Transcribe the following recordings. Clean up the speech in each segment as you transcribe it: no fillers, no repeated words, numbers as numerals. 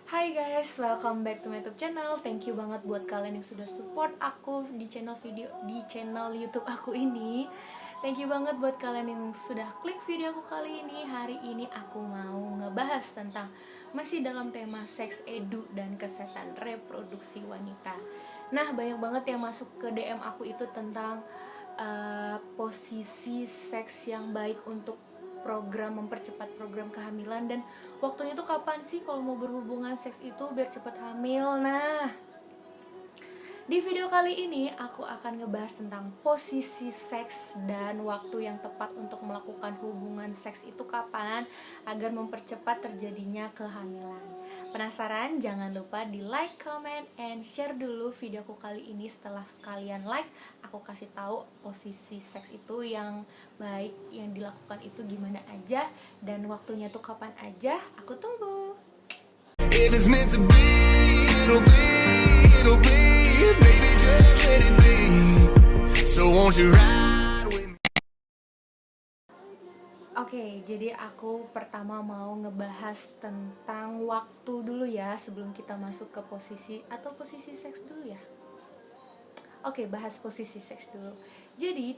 Hai guys, welcome back to my YouTube channel. Thank you banget buat kalian yang sudah support aku di channel YouTube aku ini. Thank you banget buat kalian yang sudah klik video aku kali ini. Hari ini aku mau ngebahas tentang masih dalam tema seks edu dan kesehatan reproduksi wanita. Nah, banyak banget yang masuk ke DM aku itu tentang posisi seks yang baik untuk mempercepat program kehamilan, dan waktunya tuh kapan sih kalau mau berhubungan seks itu biar cepat hamil. Nah, di video kali ini aku akan ngebahas tentang posisi seks dan waktu yang tepat untuk melakukan hubungan seks itu kapan agar mempercepat terjadinya kehamilan. Penasaran? Jangan lupa di like, comment, and share dulu videoku kali ini. Setelah kalian like, aku kasih tahu posisi seks itu yang baik yang dilakukan itu gimana aja dan waktunya tuh kapan aja. Aku tunggu. If it's meant to be, it'll be, it'll be. Baby, just let it be. So won't you ride with me? Oke, jadi aku pertama mau ngebahas tentang waktu dulu ya, sebelum kita masuk ke posisi seks dulu ya. Oke, bahas posisi seks dulu. Jadi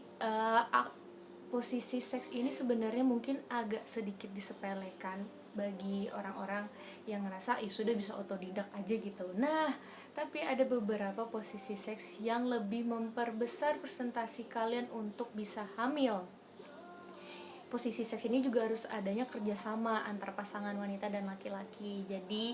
posisi seks ini sebenarnya mungkin agak sedikit disepelekan bagi orang-orang yang ngerasa ya sudah bisa otodidak aja gitu. Nah, tapi ada beberapa posisi seks yang lebih memperbesar persentasi kalian untuk bisa hamil. Posisi seks ini juga harus adanya kerjasama antar pasangan wanita dan laki-laki. Jadi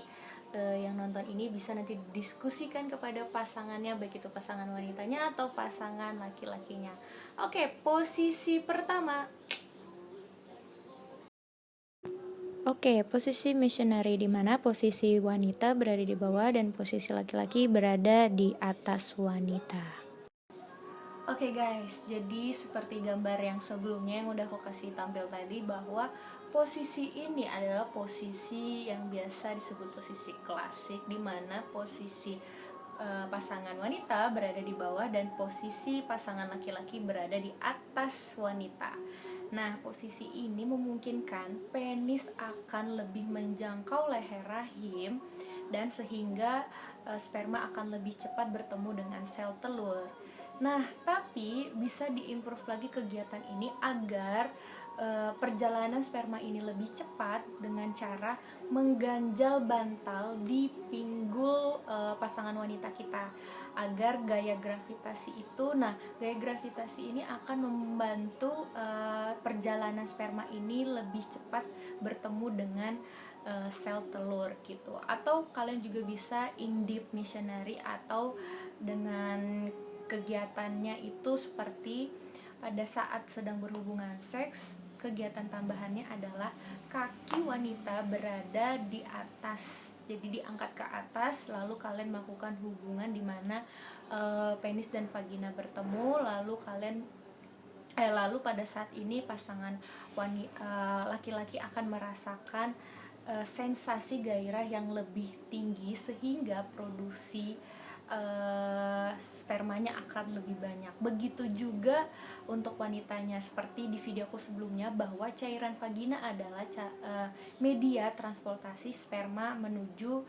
yang nonton ini bisa nanti didiskusikan kepada pasangannya, baik itu pasangan wanitanya atau pasangan laki-lakinya. Oke, posisi pertama. Oke, posisi missionary, di mana posisi wanita berada di bawah dan posisi laki-laki berada di atas wanita. Oke guys, jadi seperti gambar yang sebelumnya yang udah aku kasih tampil tadi, bahwa posisi ini adalah posisi yang biasa disebut posisi klasik, di mana posisi pasangan wanita berada di bawah dan posisi pasangan laki-laki berada di atas wanita. Nah, posisi ini memungkinkan penis akan lebih menjangkau leher rahim dan sehingga sperma akan lebih cepat bertemu dengan sel telur. Nah, tapi bisa diimprove lagi kegiatan ini agar perjalanan sperma ini lebih cepat dengan cara mengganjal bantal di pinggul pasangan wanita kita, agar gaya gravitasi ini akan membantu perjalanan sperma ini lebih cepat bertemu dengan sel telur gitu. Atau kalian juga bisa in deep missionary, atau dengan kegiatannya itu seperti pada saat sedang berhubungan seks, kegiatan tambahannya adalah kaki wanita berada di atas, jadi diangkat ke atas, lalu kalian melakukan hubungan di mana penis dan vagina bertemu, lalu pada saat ini pasangan laki-laki akan merasakan sensasi gairah yang lebih tinggi sehingga produksi spermanya akan lebih banyak. Begitu juga untuk wanitanya, seperti di videoku sebelumnya, bahwa cairan vagina adalah media transportasi sperma menuju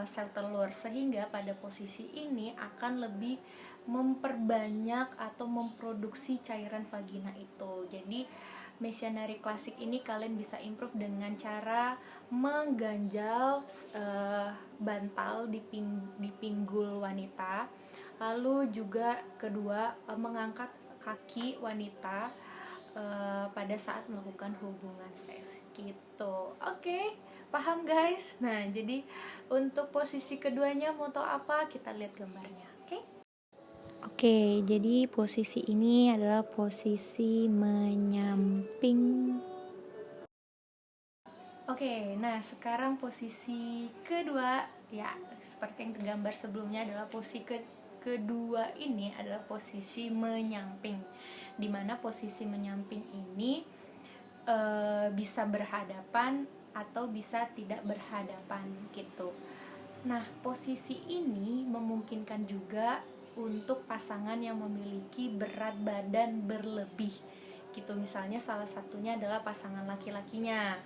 sel telur, sehingga pada posisi ini akan lebih memperbanyak atau memproduksi cairan vagina itu. Jadi missionary klasik ini kalian bisa improve dengan cara mengganjal bantal di pinggul wanita, lalu juga kedua mengangkat kaki wanita pada saat melakukan hubungan seks gitu. Oke, paham guys? Nah, jadi untuk posisi keduanya mau tahu apa? Kita lihat gambarnya. Oke, jadi posisi ini adalah posisi menyamping. Oke, nah sekarang posisi kedua, ya seperti yang tergambar sebelumnya, adalah posisi kedua ini adalah posisi menyamping, dimana posisi menyamping ini bisa berhadapan atau bisa tidak berhadapan gitu. Nah, posisi ini memungkinkan juga untuk pasangan yang memiliki berat badan berlebih gitu. Misalnya salah satunya adalah pasangan laki-lakinya.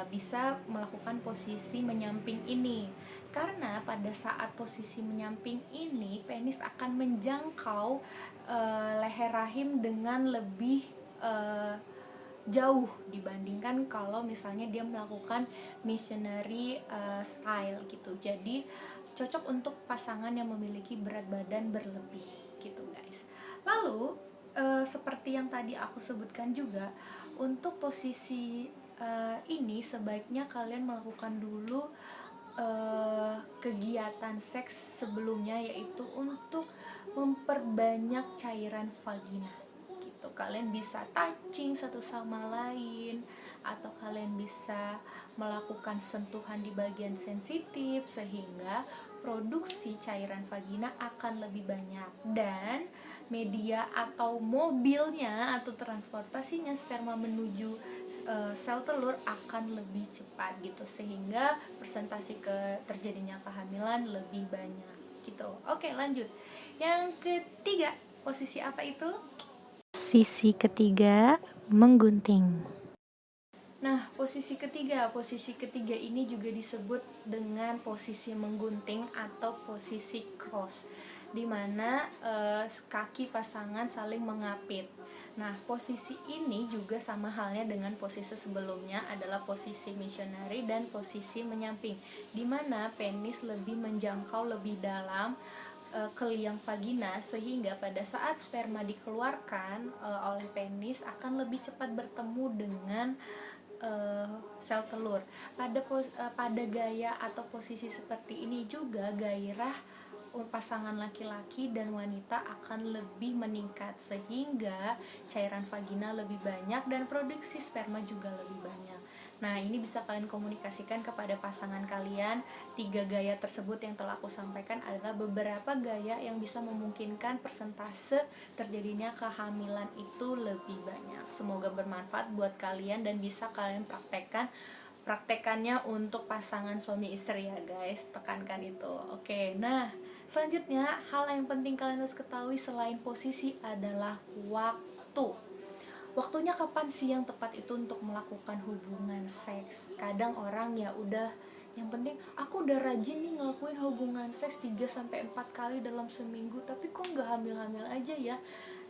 bisa melakukan posisi menyamping ini. Karena pada saat posisi menyamping ini, penis akan menjangkau leher rahim dengan lebih jauh dibandingkan kalau misalnya dia melakukan missionary style gitu. Jadi cocok untuk pasangan yang memiliki berat badan berlebih gitu guys. Lalu seperti yang tadi aku sebutkan juga, untuk posisi ini sebaiknya kalian melakukan dulu kegiatan seks sebelumnya, yaitu untuk memperbanyak cairan vagina gitu. Kalian bisa touching satu sama lain, atau kalian bisa melakukan sentuhan di bagian sensitif sehingga produksi cairan vagina akan lebih banyak, dan media atau mobilnya atau transportasinya sperma menuju sel telur akan lebih cepat gitu, sehingga persentase terjadinya kehamilan lebih banyak gitu. Oke, lanjut. Yang ketiga, posisi apa itu? Posisi ketiga, menggunting. Nah, posisi ketiga ini juga disebut dengan posisi menggunting atau posisi cross, di mana kaki pasangan saling mengapit. Nah, posisi ini juga sama halnya dengan posisi sebelumnya, adalah posisi missionary dan posisi menyamping, di mana penis lebih menjangkau lebih dalam ke liang vagina, sehingga pada saat sperma dikeluarkan oleh penis akan lebih cepat bertemu dengan sel telur. Pada gaya atau posisi seperti ini juga gairah pasangan laki-laki dan wanita akan lebih meningkat, sehingga cairan vagina lebih banyak dan produksi sperma juga lebih banyak. Nah, ini bisa kalian komunikasikan kepada pasangan kalian. 3 gaya tersebut yang telah aku sampaikan adalah beberapa gaya yang bisa memungkinkan persentase terjadinya kehamilan itu lebih banyak. Semoga bermanfaat buat kalian dan bisa kalian praktekannya untuk pasangan suami istri ya guys, tekankan itu. Oke, nah selanjutnya hal yang penting kalian harus ketahui selain posisi adalah waktu. Waktunya kapan sih yang tepat itu untuk melakukan hubungan seks? Kadang orang ya udah, yang penting aku udah rajin nih ngelakuin hubungan seks 3-4 kali dalam seminggu, tapi kok nggak hamil-hamil aja ya.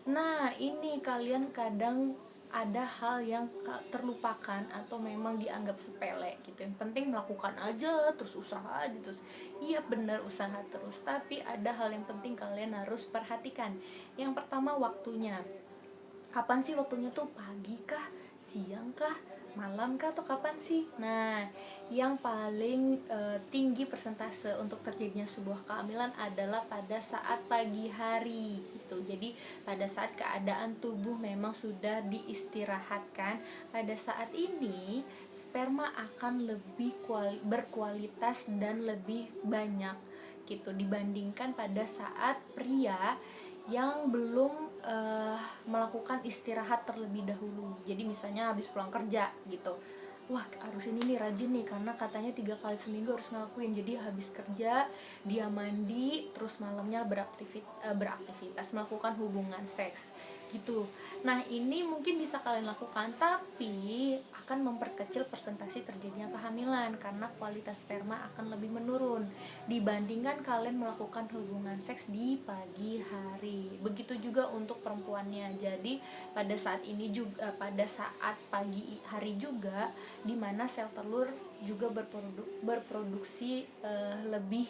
Nah, ini kalian kadang ada hal yang terlupakan atau memang dianggap sepele gitu. Yang penting melakukan aja, terus usaha aja terus. Iya benar, usaha terus, tapi ada hal yang penting kalian harus perhatikan. Yang pertama, waktunya. Kapan sih waktunya tuh? Pagi kah? Siang kah? Malam kah? Atau kapan sih? Nah, yang paling tinggi persentase untuk terjadinya sebuah kehamilan adalah pada saat pagi hari gitu. Jadi pada saat keadaan tubuh memang sudah diistirahatkan, pada saat ini sperma akan lebih berkualitas dan lebih banyak gitu dibandingkan pada saat pria yang belum melakukan istirahat terlebih dahulu. Jadi misalnya habis pulang kerja gitu, wah harus ini nih rajin nih karena katanya 3 kali seminggu harus ngelakuin. Jadi habis kerja dia mandi, terus malamnya beraktivitas melakukan hubungan seks gitu. Nah, ini mungkin bisa kalian lakukan, tapi akan memperkecil persentase terjadinya kehamilan karena kualitas sperma akan lebih menurun dibandingkan kalian melakukan hubungan seks di pagi hari. Begitu juga untuk perempuannya. Jadi pada saat ini juga, pada saat pagi hari juga, dimana sel telur juga berproduksi lebih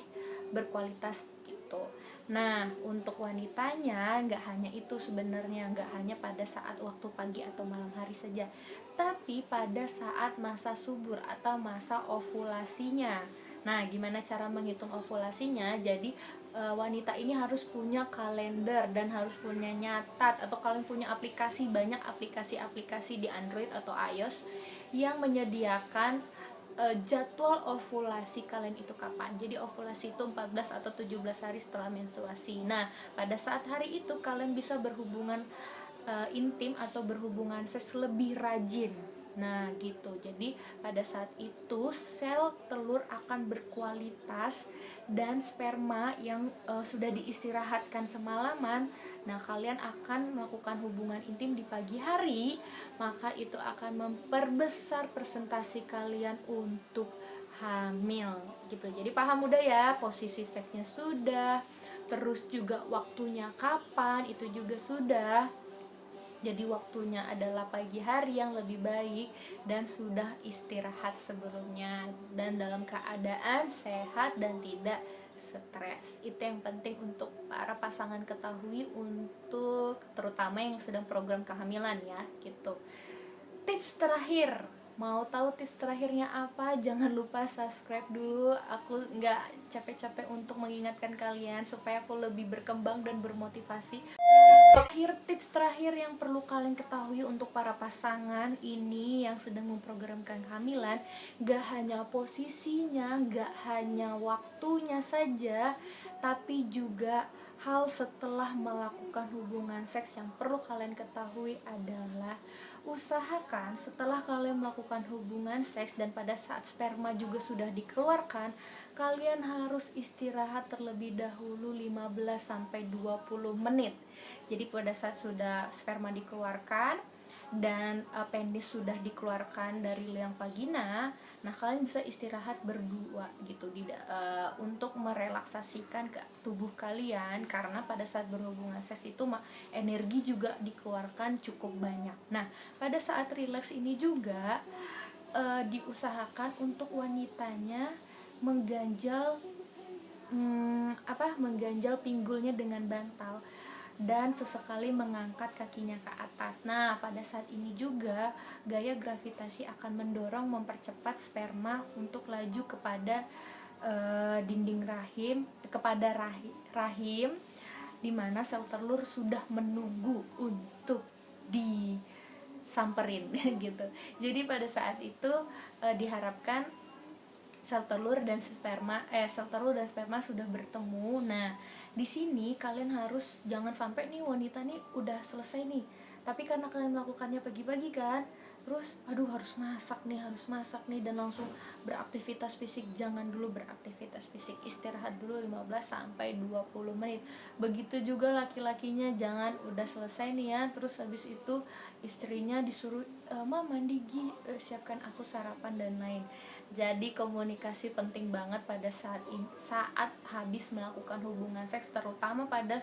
berkualitas gitu. Nah, untuk wanitanya nggak hanya itu sebenarnya, nggak hanya pada saat waktu pagi atau malam hari saja, tapi pada saat masa subur atau masa ovulasinya. Nah, gimana cara menghitung ovulasinya? Jadi wanita ini harus punya kalender dan harus punya nyatat, atau kalian punya aplikasi, banyak aplikasi-aplikasi di Android atau iOS yang menyediakan jadwal ovulasi kalian itu kapan. Jadi ovulasi itu 14 atau 17 hari setelah menstruasi. Nah, pada saat hari itu kalian bisa berhubungan intim atau berhubungan seks lebih rajin Nah gitu, jadi pada saat itu sel telur akan berkualitas dan sperma yang sudah diistirahatkan semalaman. Nah kalian akan melakukan hubungan intim di pagi hari, maka itu akan memperbesar persentase kalian untuk hamil gitu. Jadi paham udah ya, posisi seksnya sudah, terus juga waktunya kapan itu juga sudah. Jadi waktunya adalah pagi hari yang lebih baik dan sudah istirahat sebelumnya dan dalam keadaan sehat dan tidak stres. Itu yang penting untuk para pasangan ketahui, untuk terutama yang sedang program kehamilan ya gitu. Tips terakhir, mau tahu tips terakhirnya apa? Jangan lupa subscribe dulu. Aku nggak capek-capek untuk mengingatkan kalian supaya aku lebih berkembang dan bermotivasi. Tips terakhir yang perlu kalian ketahui untuk para pasangan ini yang sedang memprogramkan kehamilan, gak hanya posisinya, gak hanya waktunya saja, tapi juga hal setelah melakukan hubungan seks yang perlu kalian ketahui adalah usahakan setelah kalian melakukan hubungan seks dan pada saat sperma juga sudah dikeluarkan, kalian harus istirahat terlebih dahulu 15-20 menit. Jadi pada saat sudah sperma dikeluarkan dan penis sudah dikeluarkan dari liang vagina, nah kalian bisa istirahat berdua gitu untuk merelaksasikan ke tubuh kalian, karena pada saat berhubungan seks itu energi juga dikeluarkan cukup banyak. Nah pada saat rileks ini juga diusahakan untuk wanitanya mengganjal mengganjal pinggulnya dengan bantal dan sesekali mengangkat kakinya ke atas. Nah, pada saat ini juga gaya gravitasi akan mendorong mempercepat sperma untuk laju kepada dinding rahim, kepada rahim di mana sel telur sudah menunggu untuk disamperin gitu. Jadi pada saat itu diharapkan sel telur dan sperma sudah bertemu. Nah, di sini kalian harus jangan sampai nih wanita nih udah selesai nih, tapi karena kalian melakukannya pagi-pagi kan, terus harus masak nih dan langsung beraktivitas fisik. Jangan dulu beraktivitas fisik, istirahat dulu 15-20 menit. Begitu juga laki-lakinya, jangan udah selesai nih ya, terus habis itu istrinya disuruh mandi, siapkan aku sarapan dan lain. Jadi komunikasi penting banget pada saat habis melakukan hubungan seks, terutama pada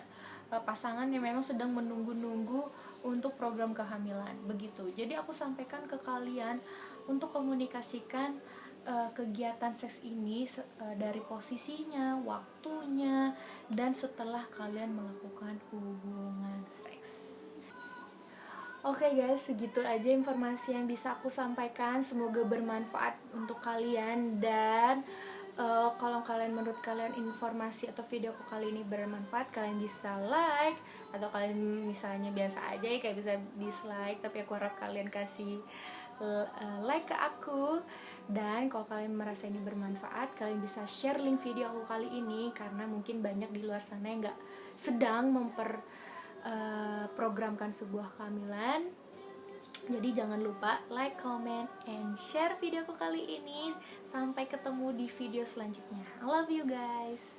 pasangan yang memang sedang menunggu-nunggu untuk program kehamilan begitu. Jadi aku sampaikan ke kalian untuk komunikasikan kegiatan seks ini dari posisinya, waktunya, dan setelah kalian melakukan hubungan seks. Oke guys, segitu aja informasi yang bisa aku sampaikan. Semoga bermanfaat untuk kalian. Dan kalau menurut kalian informasi atau video aku kali ini bermanfaat, kalian bisa like, atau kalian misalnya biasa aja ya kayak bisa dislike, tapi aku harap kalian kasih like ke aku. Dan kalau kalian merasa ini bermanfaat, kalian bisa share link video aku kali ini, karena mungkin banyak di luar sana yang gak sedang programkan sebuah kehamilan. Jadi jangan lupa like, comment, and share videoku kali ini. Sampai ketemu di video selanjutnya. I love you guys.